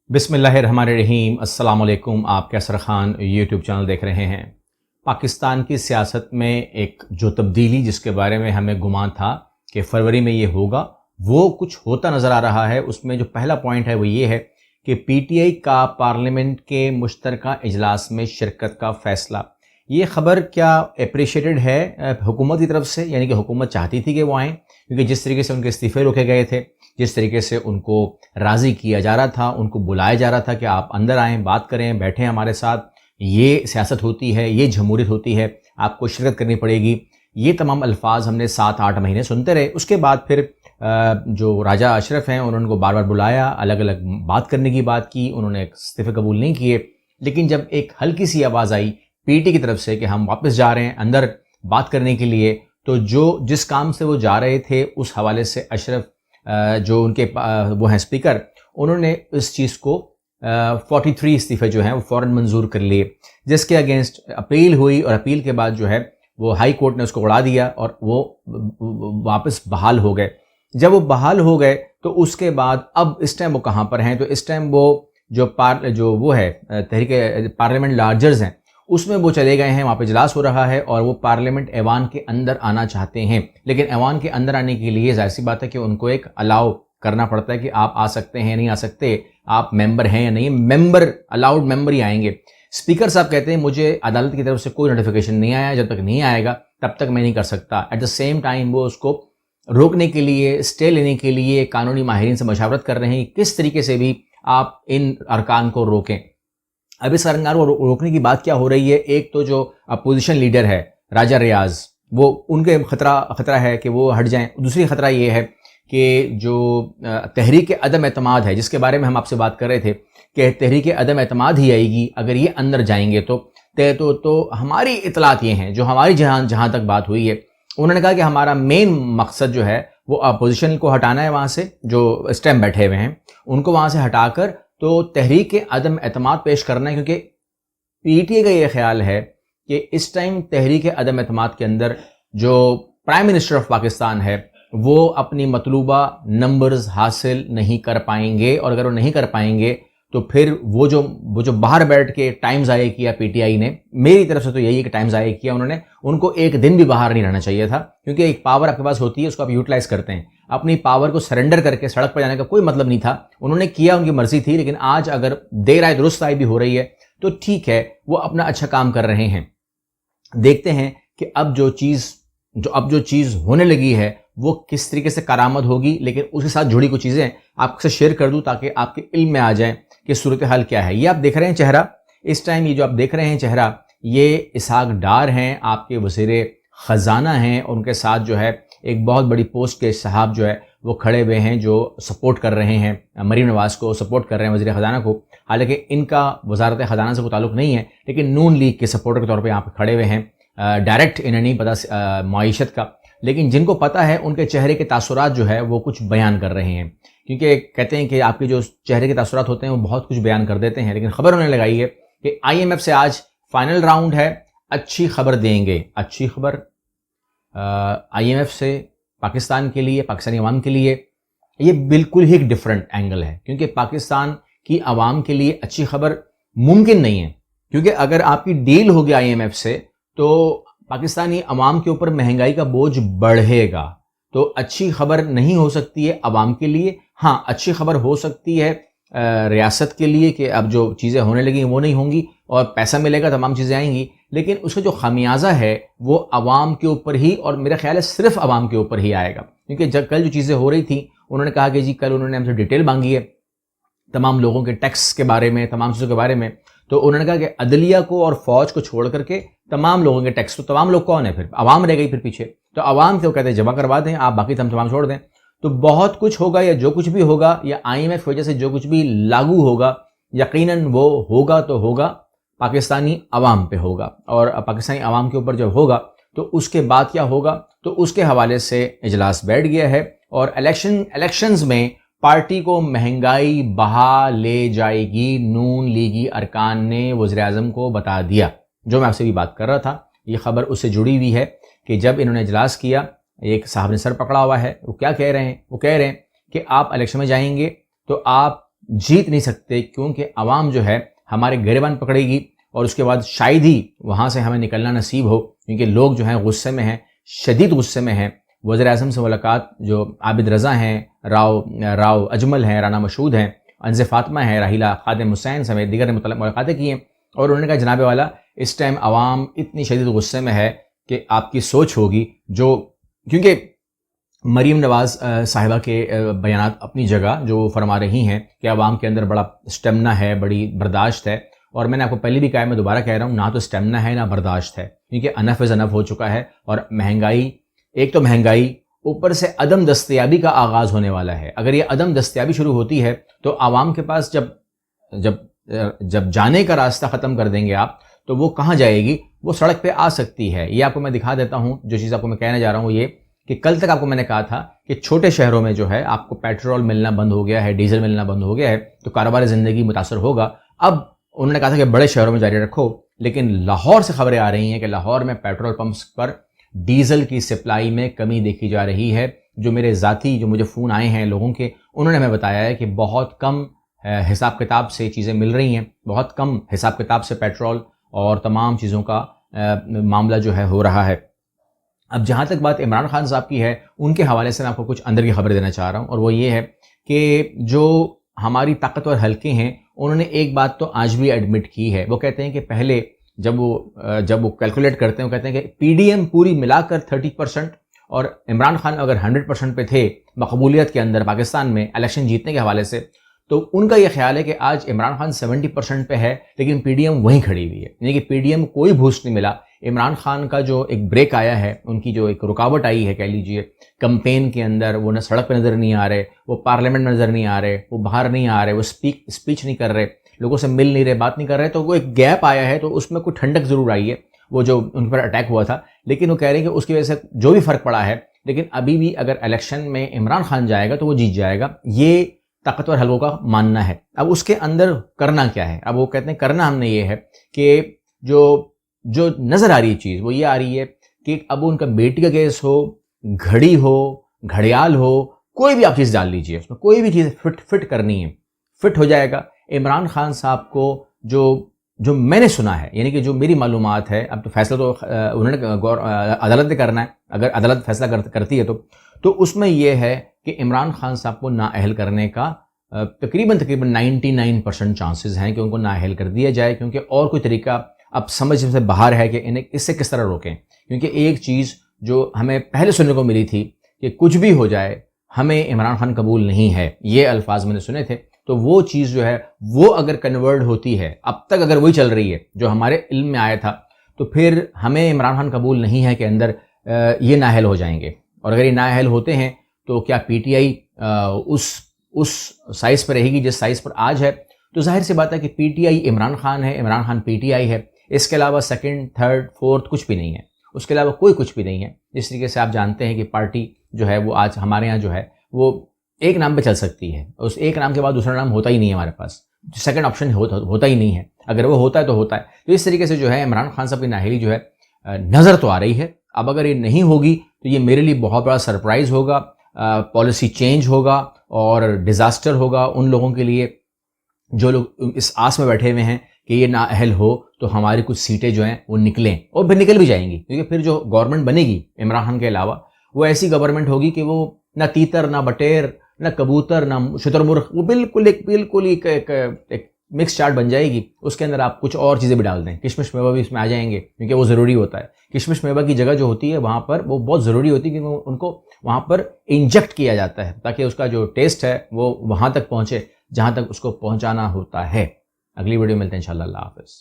بسم اللہ الرحمن الرحیم۔ السلام علیکم۔ آپ کیسر خان یوٹیوب چینل دیکھ رہے ہیں۔ پاکستان کی سیاست میں ایک جو تبدیلی جس کے بارے میں ہمیں گمان تھا کہ فروری میں یہ ہوگا، وہ کچھ ہوتا نظر آ رہا ہے۔ اس میں جو پہلا پوائنٹ ہے وہ یہ ہے کہ پی ٹی آئی کا پارلیمنٹ کے مشترکہ اجلاس میں شرکت کا فیصلہ۔ یہ خبر کیا اپریشیٹڈ ہے حکومت کی طرف سے، یعنی کہ حکومت چاہتی تھی کہ وہ آئیں، کیونکہ جس طریقے سے ان کے استعفے روکے گئے تھے، جس طریقے سے ان کو راضی کیا جا رہا تھا، ان کو بلایا جا رہا تھا کہ آپ اندر آئیں، بات کریں، بیٹھیں ہمارے ساتھ، یہ سیاست ہوتی ہے، یہ جمہوریت ہوتی ہے، آپ کو شرکت کرنی پڑے گی، یہ تمام الفاظ ہم نے 7-8 مہینے سنتے رہے۔ اس کے بعد پھر جو راجہ اشرف ہیں انہوں نے کو بار بار بلایا، الگ الگ بات کرنے کی بات کی، انہوں نے استعفے قبول نہیں کیے، لیکن جب ایک ہلکی سی آواز آئی پی ٹی کی طرف سے کہ ہم واپس جا رہے ہیں اندر بات کرنے کے لیے، تو جس کام سے وہ جا رہے تھے اس حوالے سے اشرف جو ان کے وہ ہیں اسپیکر، انہوں نے اس چیز کو 43 استعفے جو ہیں وہ فوراً منظور کر لیے، جس کے اگینسٹ اپیل ہوئی، اور اپیل کے بعد جو ہے وہ ہائی کورٹ نے اس کو اڑا دیا اور وہ واپس بحال ہو گئے۔ جب وہ بحال ہو گئے تو اس کے بعد اب اس ٹائم وہ کہاں پر ہیں؟ تو اس ٹائم وہ جو وہ ہے تحریک پارلیمنٹ لارجرز ہیں، اس میں وہ چلے گئے ہیں، وہاں پہ اجلاس ہو رہا ہے اور وہ پارلیمنٹ ایوان کے اندر آنا چاہتے ہیں، لیکن ایوان کے اندر آنے کے لیے ظاہر سی بات ہے کہ ان کو ایک الاؤ کرنا پڑتا ہے کہ آپ آ سکتے ہیں نہیں آ سکتے، آپ ممبر ہیں یا نہیں، ممبر الاؤڈ ممبر ہی آئیں گے۔ اسپیکر صاحب کہتے ہیں مجھے عدالت کی طرف سے کوئی نوٹیفیکیشن نہیں آیا، جب تک نہیں آئے گا تب تک میں نہیں کر سکتا۔ ایٹ دا سیم ٹائم وہ اس کو روکنے کے لیے، اسٹے لینے کے لیے قانونی ماہرین سے مشاورت کر رہے ہیں کس طریقے سے بھی آپ ان ارکان کو روکیں۔ اب اس ارکان کو روکنے کی بات کیا ہو رہی ہے؟ ایک تو جو اپوزیشن لیڈر ہے راجہ ریاض، وہ ان کے خطرہ ہے کہ وہ ہٹ جائیں۔ دوسری خطرہ یہ ہے کہ جو تحریک عدم اعتماد ہے، جس کے بارے میں ہم آپ سے بات کر رہے تھے کہ تحریک عدم اعتماد ہی آئے گی اگر یہ اندر جائیں گے تو ہماری اطلاعات یہ ہیں، جو ہماری جہاں تک بات ہوئی ہے، انہوں نے کہا کہ ہمارا مین مقصد جو ہے وہ اپوزیشن کو ہٹانا ہے، وہاں سے جو اس ٹائم بیٹھے ہوئے ہیں ان کو وہاں سے ہٹا کر تو تحریک عدم اعتماد پیش کرنا ہے، کیونکہ پی ٹی آئی کا یہ خیال ہے کہ اس ٹائم تحریک عدم اعتماد کے اندر جو پرائم منسٹر آف پاکستان ہے وہ اپنی مطلوبہ نمبرز حاصل نہیں کر پائیں گے، اور اگر وہ نہیں کر پائیں گے تو پھر وہ جو باہر بیٹھ کے ٹائم ضائع کیا پی ٹی آئی نے، میری طرف سے تو یہی ہے کہ ٹائم ضائع کیا انہوں نے، ان کو ایک دن بھی باہر نہیں رہنا چاہیے تھا، کیونکہ ایک پاور آپ کے پاس ہوتی ہے اس کو آپ یوٹیلائز کرتے ہیں، اپنی پاور کو سرنڈر کر کے سڑک پر جانے کا کوئی مطلب نہیں تھا، انہوں نے کیا، ان کی مرضی تھی، لیکن آج اگر دیر آئے درست آئے بھی ہو رہی ہے تو ٹھیک ہے، وہ اپنا اچھا کام کر رہے ہیں۔ دیکھتے ہیں کہ اب جو چیز ہونے لگی ہے وہ کس طریقے سے کارآمد ہوگی، لیکن اس کے ساتھ جڑی کچھ چیزیں آپ سے شیئر کر دوں تاکہ آپ کے علم میں آ جائیں کہ صورتحال کیا ہے۔ یہ آپ دیکھ رہے ہیں چہرہ، اس ٹائم یہ جو آپ دیکھ رہے ہیں چہرہ، یہ اسحاق ڈار ہیں، آپ کے وزیر خزانہ ہیں، ان کے ساتھ جو ہے ایک بہت بڑی پوسٹ کے صاحب جو ہے وہ کھڑے ہوئے ہیں، جو سپورٹ کر رہے ہیں مریم نواز کو، سپورٹ کر رہے ہیں وزیر خزانہ کو، حالانکہ ان کا وزارت خزانہ سے کوئی تعلق نہیں ہے، لیکن نون لیگ کے سپورٹر کے طور پہ یہاں پہ کھڑے ہوئے ہیں۔ ڈائریکٹ انہیں نہیں پتا معیشت کا، لیکن جن کو پتہ ہے ان کے چہرے کے تاثرات جو ہے وہ کچھ بیان کر رہے ہیں، کیونکہ کہتے ہیں کہ آپ کے جو چہرے کے تاثرات ہوتے ہیں وہ بہت کچھ بیان کر دیتے ہیں۔ لیکن خبر انہیں لگائی ہے کہ آئی ایم ایف سے آج فائنل راؤنڈ ہے، اچھی خبر دیں گے، اچھی خبر آئی ایم ایف سے پاکستان کے لیے، پاکستانی عوام کے لیے یہ بالکل ہی ایک ڈیفرنٹ اینگل ہے، کیونکہ پاکستان کی عوام کے لیے اچھی خبر ممکن نہیں ہے، کیونکہ اگر آپ کی ڈیل ہوگی آئی ایم ایف سے تو پاکستانی عوام کے اوپر مہنگائی کا بوجھ بڑھے گا، تو اچھی خبر نہیں ہو سکتی ہے عوام کے لیے۔ ہاں اچھی خبر ہو سکتی ہے ریاست کے لیے کہ اب جو چیزیں ہونے لگیں وہ نہیں ہوں گی اور پیسہ ملے گا، تمام چیزیں آئیں گی، لیکن اس کا جو خمیازہ ہے وہ عوام کے اوپر ہی، اور میرا خیال ہے صرف عوام کے اوپر ہی آئے گا، کیونکہ جب کل جو چیزیں ہو رہی تھیں انہوں نے کہا کہ جی کل انہوں نے ہم سے ڈیٹیل مانگی ہے تمام لوگوں کے ٹیکس کے بارے میں، تمام چیزوں کے بارے میں، تو انہوں نے کہا کہ عدلیہ کو اور فوج کو چھوڑ کر کے تمام لوگوں کے ٹیکس، تو تمام لوگ کون ہے؟ پھر عوام رہ گئی پھر پیچھے، تو عوام کو کہتے ہیں جمع کروا دیں آپ، باقی تمام چھوڑ دیں۔ تو بہت کچھ ہوگا، یا جو کچھ بھی ہوگا، یا آئی ایم ایف کی وجہ سے جو کچھ بھی لاگو ہوگا، یقیناً وہ ہوگا تو ہوگا پاکستانی عوام پہ ہوگا، اور پاکستانی عوام کے اوپر جب ہوگا تو اس کے بعد کیا ہوگا؟ تو اس کے حوالے سے اجلاس بیٹھ گیا ہے، اور الیکشنز میں پارٹی کو مہنگائی بہا لے جائے گی، نون لیگی ارکان نے وزیر اعظم کو بتا دیا، جو میں آپ سے بھی بات کر رہا تھا، یہ خبر اس سے جڑی ہوئی ہے کہ جب انہوں نے اجلاس کیا، ایک صاحب نے سر پکڑا ہوا ہے، وہ کیا کہہ رہے ہیں؟ وہ کہہ رہے ہیں کہ آپ الیکشن میں جائیں گے تو آپ جیت نہیں سکتے، کیونکہ عوام جو ہے ہمارے گریبان پکڑے گی اور اس کے بعد شاید ہی وہاں سے ہمیں نکلنا نصیب ہو، کیونکہ لوگ جو ہیں غصے میں ہیں، شدید غصے میں ہیں۔ وزیر اعظم سے ملاقات جو عابد رضا ہیں، راؤ اجمل ہیں، رانا مشہود ہیں، انز فاطمہ ہیں، راحیلہ خادم حسین سمیت دیگر نے ملاقاتیں کی ہیں، اور انہوں نے کہا جناب والا اس ٹائم عوام اتنی شدید غصے میں ہے کہ آپ کی سوچ ہوگی جو، کیونکہ مریم نواز صاحبہ کے بیانات اپنی جگہ جو فرما رہی ہیں کہ عوام کے اندر بڑا اسٹیمنا ہے، بڑی برداشت ہے، اور میں نے آپ کو پہلے بھی کہا ہے، میں دوبارہ کہہ رہا ہوں، نہ تو اسٹیمنا ہے نہ برداشت ہے، کیونکہ انف از انف ہو چکا ہے، اور مہنگائی، ایک تو مہنگائی، اوپر سے عدم دستیابی کا آغاز ہونے والا ہے۔ اگر یہ عدم دستیابی شروع ہوتی ہے تو عوام کے پاس جب جانے کا راستہ ختم کر دیں گے آپ، تو وہ کہاں جائے گی؟ وہ سڑک پہ آ سکتی ہے۔ یہ آپ کو میں دکھا دیتا ہوں، جو چیز آپ کو میں کہنے جا رہا ہوں، یہ کہ کل تک آپ کو میں نے کہا تھا کہ چھوٹے شہروں میں جو ہے آپ کو پیٹرول ملنا بند ہو گیا ہے، ڈیزل ملنا بند ہو گیا ہے، تو کاروبار زندگی متاثر ہوگا۔ اب انہوں نے کہا تھا کہ بڑے شہروں میں جاری رکھو، لیکن لاہور سے خبریں آ رہی ہیں کہ لاہور میں پیٹرول پمپس پر ڈیزل کی سپلائی میں کمی دیکھی جا رہی ہے۔ جو میرے ذاتی جو مجھے فون آئے ہیں لوگوں کے، انہوں نے ہمیں بتایا ہے کہ بہت کم حساب کتاب سے چیزیں مل رہی ہیں، بہت کم حساب کتاب سے پیٹرول اور تمام چیزوں کا معاملہ جو ہے ہو رہا ہے۔ اب جہاں تک بات عمران خان صاحب کی ہے، ان کے حوالے سے میں آپ کو کچھ اندر کی خبر دینا چاہ رہا ہوں، اور وہ یہ ہے کہ جو ہماری طاقتور حلقے ہیں، انہوں نے ایک بات تو آج بھی ایڈمٹ کی ہے۔ وہ کہتے ہیں کہ پہلے جب وہ کیلکولیٹ کرتے ہیں، وہ کہتے ہیں کہ پی ڈی ایم پوری ملا کر 30% اور عمران خان اگر 100% پہ تھے مقبولیت کے اندر پاکستان میں الیکشن جیتنے کے حوالے سے، تو ان کا یہ خیال ہے کہ آج عمران خان 70% پہ ہے، لیکن پی ڈی ایم وہیں کھڑی ہوئی ہے، یعنی کہ پی ڈی ایم کوئی بوسٹ نہیں ملا۔ عمران خان کا جو ایک بریک آیا ہے، ان کی جو ایک رکاوٹ آئی ہے کہہ لیجئے کمپین کے اندر، وہ نہ سڑک پہ نظر نہیں آ رہے، وہ پارلیمنٹ میں نظر نہیں آ رہے، وہ باہر نہیں آ رہے، وہ اسپیچ نہیں کر رہے، لوگوں سے مل نہیں رہے، بات نہیں کر رہے، تو وہ ایک گیپ آیا ہے، تو اس میں کوئی ٹھنڈک ضرور آئی ہے، وہ جو ان پر اٹیک ہوا تھا، لیکن وہ کہہ رہے ہیں کہ اس کی وجہ سے جو بھی فرق پڑا ہے، لیکن ابھی بھی اگر الیکشن میں عمران خان جائے گا تو وہ جیت جائے گا، یہ طاقتور حلقوں کا ماننا ہے۔ اب اس کے اندر کرنا کیا ہے؟ اب وہ کہتے ہیں کرنا ہم نے یہ ہے کہ جو نظر آ رہی چیز وہ یہ آ رہی ہے کہ اب ان کا بیٹی کا کیس ہو، گھڑی ہو، گھڑیال ہو، کوئی بھی آپ چیز ڈال لیجئے، اس میں کوئی بھی چیز فٹ کرنی ہے، فٹ ہو جائے گا۔ عمران خان صاحب کو جو میں نے سنا ہے، یعنی کہ جو میری معلومات ہے، اب تو فیصلہ تو انہوں نے عدالت نے کرنا ہے، اگر عدالت فیصلہ کرتی ہے تو اس میں یہ ہے کہ عمران خان صاحب کو نااہل کرنے کا تقریباً 99% چانسز ہیں کہ ان کو نااہل کر دیا جائے، کیونکہ اور کوئی طریقہ اب سمجھ سے باہر ہے کہ انہیں اس سے کس طرح روکیں۔ کیونکہ ایک چیز جو ہمیں پہلے سننے کو ملی تھی کہ کچھ بھی ہو جائے ہمیں عمران خان قبول نہیں ہے، یہ الفاظ میں نے سنے تھے، تو وہ چیز جو ہے وہ اگر کنورٹ ہوتی ہے، اب تک اگر وہی چل رہی ہے جو ہمارے علم میں آیا تھا، تو پھر ہمیں عمران خان قبول نہیں ہے کہ اندر یہ نااہل ہو جائیں گے، اور اگر یہ نااہل ہوتے ہیں تو کیا پی ٹی آئی اس سائز پر رہے گی جس سائز پر آج ہے؟ تو ظاہر سی بات ہے کہ P T I Imran Khan ہے، Imran Khan P T I ہے، اس کے علاوہ سیکنڈ، تھرڈ، فورتھ کچھ بھی نہیں ہے، اس کے علاوہ کوئی کچھ بھی نہیں ہے۔ اس طریقے سے آپ جانتے ہیں کہ پارٹی جو ہے وہ آج ہمارے ہاں جو ہے وہ ایک نام پہ چل سکتی ہے، اس ایک نام کے بعد دوسرا نام ہوتا ہی نہیں ہے ہمارے پاس، سیکنڈ آپشن ہوتا ہی نہیں ہے، اگر وہ ہوتا ہے تو ہوتا ہے۔ تو اس طریقے سے جو ہے عمران خان صاحب کی نااہلی جو ہے نظر تو آ رہی ہے، اب اگر یہ نہیں ہوگی تو یہ میرے لیے بہت بڑا سرپرائز ہوگا، پالیسی چینج ہوگا اور ڈیزاسٹر ہوگا ان لوگوں کے لیے جو لوگ اس آس میں بیٹھے ہوئے ہیں کہ یہ نااہل ہو تو ہماری کچھ سیٹیں جو ہیں وہ نکلیں، اور پھر نکل بھی جائیں گی، کیونکہ پھر جو گورنمنٹ بنے گی عمران خان کے علاوہ وہ ایسی گورنمنٹ ہوگی کہ وہ نہ تیتر، نہ بٹیر، نہ کبوتر، نہ شتر مرغ، وہ بالکل ایک مکس چارٹ بن جائے گی۔ اس کے اندر آپ کچھ اور چیزیں بھی ڈال دیں، کشمش میوہ بھی اس میں آ جائیں گے، کیونکہ وہ ضروری ہوتا ہے۔ کشمش میوہ کی جگہ جو ہوتی ہے وہاں پر وہ بہت ضروری ہوتی ہے، کیونکہ ان کو وہاں پر انجیکٹ کیا جاتا ہے تاکہ اس کا جو ٹیسٹ ہے وہ وہاں تک پہنچے جہاں تک اس کو پہنچانا ہوتا ہے۔ اگلی ویڈیو ملتے ہیں انشاءاللہ، اللہ حافظ۔